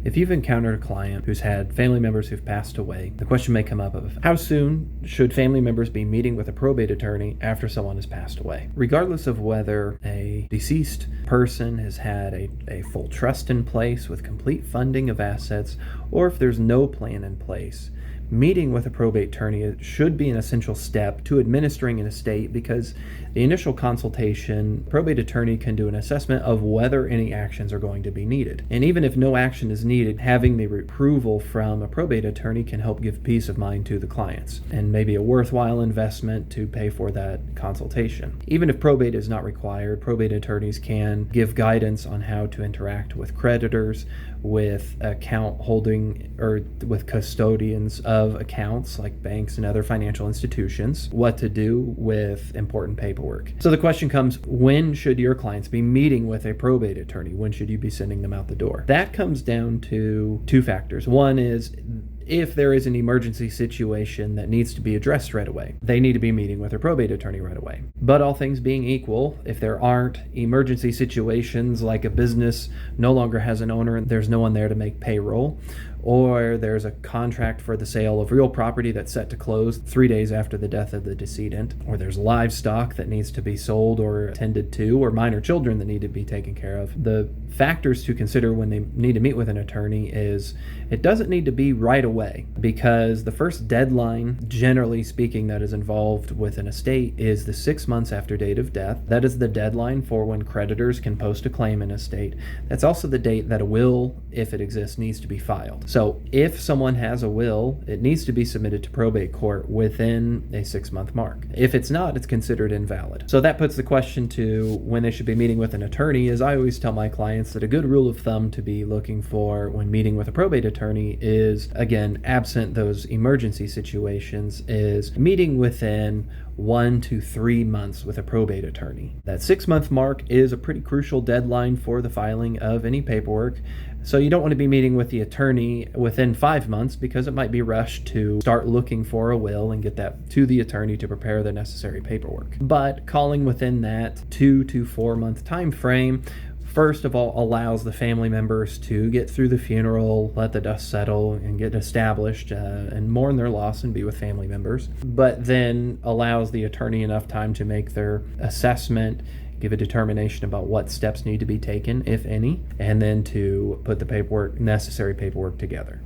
If you've encountered a client who's had family members who've passed away, the question may come up of how soon should family members be meeting with a probate attorney after someone has passed away? Regardless of whether a deceased person has had a full trust in place with complete funding of assets, or if there's no plan in place, meeting with a probate attorney should be an essential step to administering an estate, because the initial consultation, probate attorney can do an assessment of whether any actions are going to be needed. And even if no action is needed, having the approval from a probate attorney can help give peace of mind to the clients, and maybe a worthwhile investment to pay for that consultation. Even if probate is not required, probate attorneys can give guidance on how to interact with creditors, with account holding, or with custodians of accounts like banks and other financial institutions, what to do with important paperwork. So the question comes, when should your clients be meeting with a probate attorney? When should you be sending them out the door? That comes down to two factors. One is, if there is an emergency situation that needs to be addressed right away, they need to be meeting with their probate attorney right away. But all things being equal, if there aren't emergency situations like a business no longer has an owner and there's no one there to make payroll, or there's a contract for the sale of real property that's set to close 3 days after the death of the decedent, or there's livestock that needs to be sold or attended to, or minor children that need to be taken care of, the factors to consider when they need to meet with an attorney is it doesn't need to be right away, because the first deadline, generally speaking, that is involved with an estate is the 6 months after date of death. That is the deadline for when creditors can post a claim in estate. That's also the date that a will, if it exists, needs to be filed. So if someone has a will, it needs to be submitted to probate court within a 6-month mark. If it's not, it's considered invalid. So that puts the question to when they should be meeting with an attorney. Is I always tell my clients that a good rule of thumb to be looking for when meeting with a probate attorney is, again, absent those emergency situations, is meeting within 1 to 3 months with a probate attorney. That 6-month mark is a pretty crucial deadline for the filing of any paperwork. So you don't want to be meeting with the attorney within 5 months, because it might be rushed to start looking for a will and get that to the attorney to prepare the necessary paperwork. But calling within that 2 to 4 month time frame, first of all, allows the family members to get through the funeral, let the dust settle, and get established and mourn their loss and be with family members. But then allows the attorney enough time to make their assessment, give a determination about what steps need to be taken, if any, and then to put the necessary paperwork together.